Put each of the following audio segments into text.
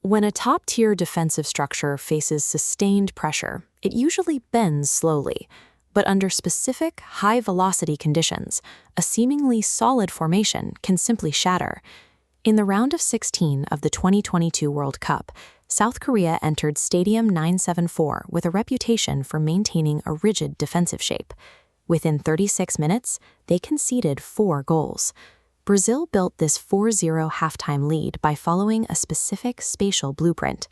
When a top-tier defensive structure faces sustained pressure, it usually bends slowly. But under specific, high-velocity conditions, a seemingly solid formation can simply shatter. In the round of 16 of the 2022 World Cup, South Korea entered Stadium 974 with a reputation for maintaining a rigid defensive shape. Within 36 minutes, they conceded 4 goals. Brazil built this 4-0 halftime lead by following a specific spatial blueprint.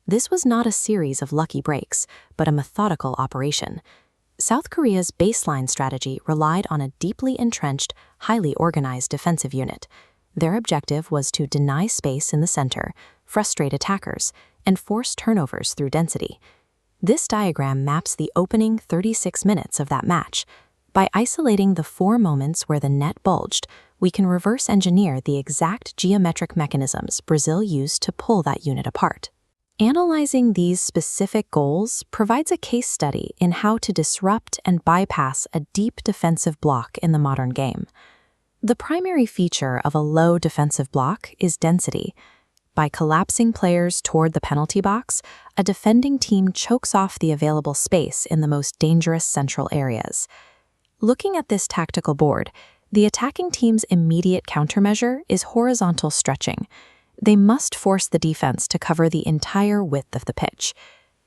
This was not a series of lucky breaks, but a methodical operation. South Korea's baseline strategy relied on a deeply entrenched, highly organized defensive unit. Their objective was to deny space in the center, frustrate attackers, and force turnovers through density. This diagram maps the opening 36 minutes of that match. By isolating the 4 moments where the net bulged, we can reverse engineer the exact geometric mechanisms Brazil used to pull that unit apart. Analyzing these specific goals provides a case study in how to disrupt and bypass a deep defensive block in the modern game. The primary feature of a low defensive block is density. By collapsing players toward the penalty box, a defending team chokes off the available space in the most dangerous central areas. Looking at this tactical board, the attacking team's immediate countermeasure is horizontal stretching. They must force the defense to cover the entire width of the pitch.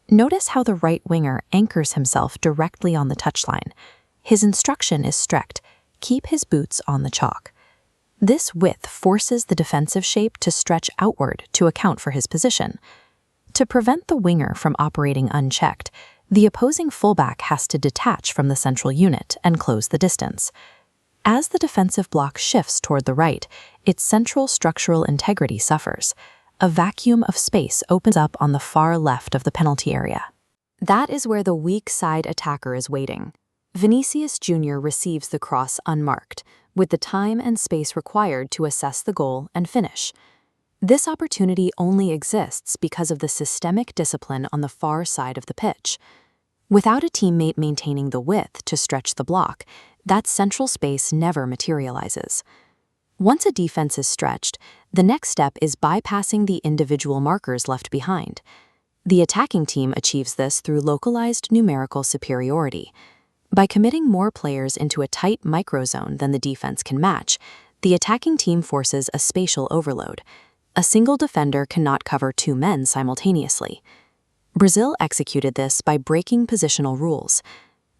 Notice how the right winger anchors himself directly on the touchline. His instruction is strict: keep his boots on the chalk. This width forces the defensive shape to stretch outward to account for his position. To prevent the winger from operating unchecked, the opposing fullback has to detach from the central unit and close the distance. As the defensive block shifts toward the right, its central structural integrity suffers. A vacuum of space opens up on the far left of the penalty area. That is where the weak side attacker is waiting. Vinicius Jr. receives the cross unmarked, with the time and space required to assess the goal and finish. This opportunity only exists because of the systemic discipline on the far side of the pitch. Without a teammate maintaining the width to stretch the block, that central space never materializes. Once a defense is stretched, the next step is bypassing the individual markers left behind. The attacking team achieves this through localized numerical superiority. By committing more players into a tight microzone than the defense can match, the attacking team forces a spatial overload. A single defender cannot cover 2 men simultaneously. Brazil executed this by breaking positional rules.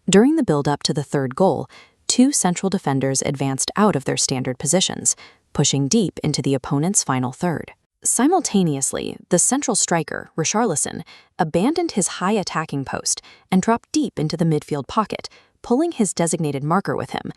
During the build-up to the 3rd goal, 2 central defenders advanced out of their standard positions, pushing deep into the opponent's final third. Simultaneously, the central striker, Richarlison, abandoned his high attacking post and dropped deep into the midfield pocket, pulling his designated marker with him.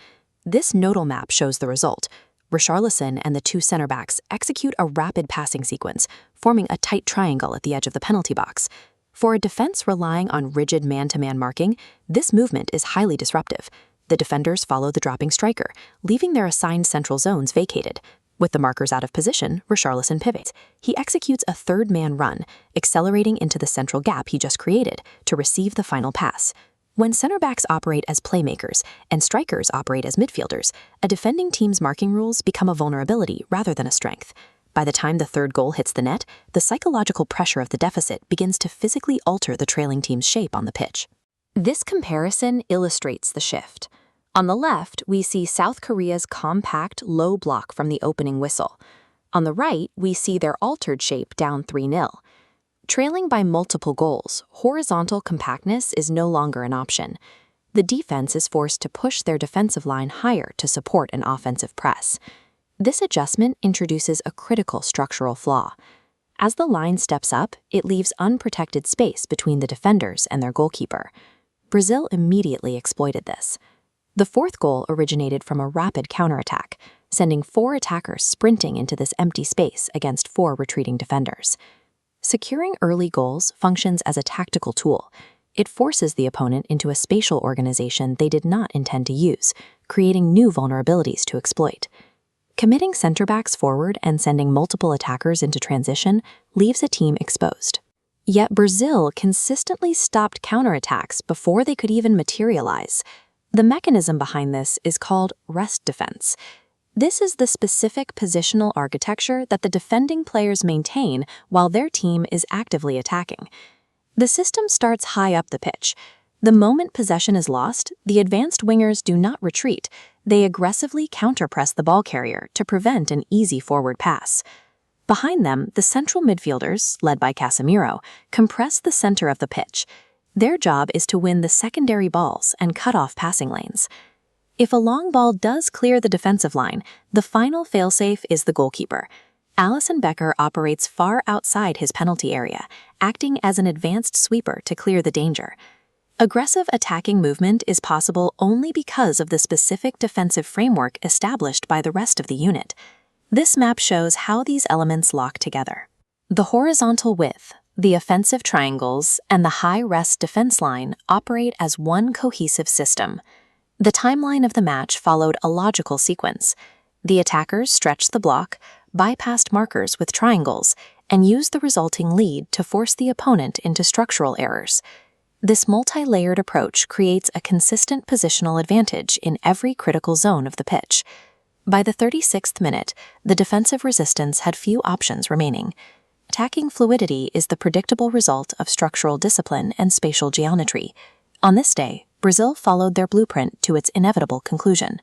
This nodal map shows the result. Richarlison and the 2 center backs execute a rapid passing sequence, forming a tight triangle at the edge of the penalty box. For a defense relying on rigid man-to-man marking, this movement is highly disruptive. The defenders follow the dropping striker, leaving their assigned central zones vacated. With the markers out of position, Richarlison pivots. He executes a 3rd-man run, accelerating into the central gap he just created to receive the final pass. When center backs operate as playmakers and strikers operate as midfielders, a defending team's marking rules become a vulnerability rather than a strength. By the time the 3rd goal hits the net, the psychological pressure of the deficit begins to physically alter the trailing team's shape on the pitch. This comparison illustrates the shift. On the left, we see South Korea's compact, low block from the opening whistle. On the right, we see their altered shape down 3-0. Trailing by multiple goals, horizontal compactness is no longer an option. The defense is forced to push their defensive line higher to support an offensive press. This adjustment introduces a critical structural flaw. As the line steps up, it leaves unprotected space between the defenders and their goalkeeper. Brazil immediately exploited this. The 4th goal originated from a rapid counterattack, sending 4 attackers sprinting into this empty space against 4 retreating defenders. Securing early goals functions as a tactical tool. It forces the opponent into a spatial organization they did not intend to use, creating new vulnerabilities to exploit. Committing center backs forward and sending multiple attackers into transition leaves a team exposed. Yet Brazil consistently stopped counterattacks before they could even materialize. The mechanism behind this is called rest defense. This is the specific positional architecture that the defending players maintain while their team is actively attacking. The system starts high up the pitch. The moment possession is lost, the advanced wingers do not retreat. They aggressively counterpress the ball carrier to prevent an easy forward pass. Behind them, the central midfielders, led by Casemiro, compress the center of the pitch. Their job is to win the secondary balls and cut off passing lanes. If a long ball does clear the defensive line, the final failsafe is the goalkeeper. Alisson Becker operates far outside his penalty area, acting as an advanced sweeper to clear the danger. Aggressive attacking movement is possible only because of the specific defensive framework established by the rest of the unit. This map shows how these elements lock together. The horizontal width, the offensive triangles, and the high rest defense line operate as one cohesive system. The timeline of the match followed a logical sequence. The attackers stretched the block, bypassed markers with triangles, and used the resulting lead to force the opponent into structural errors. This multi-layered approach creates a consistent positional advantage in every critical zone of the pitch. By the 36th minute, the defensive resistance had few options remaining. Attacking fluidity is the predictable result of structural discipline and spatial geometry. On this day, Brazil followed their blueprint to its inevitable conclusion.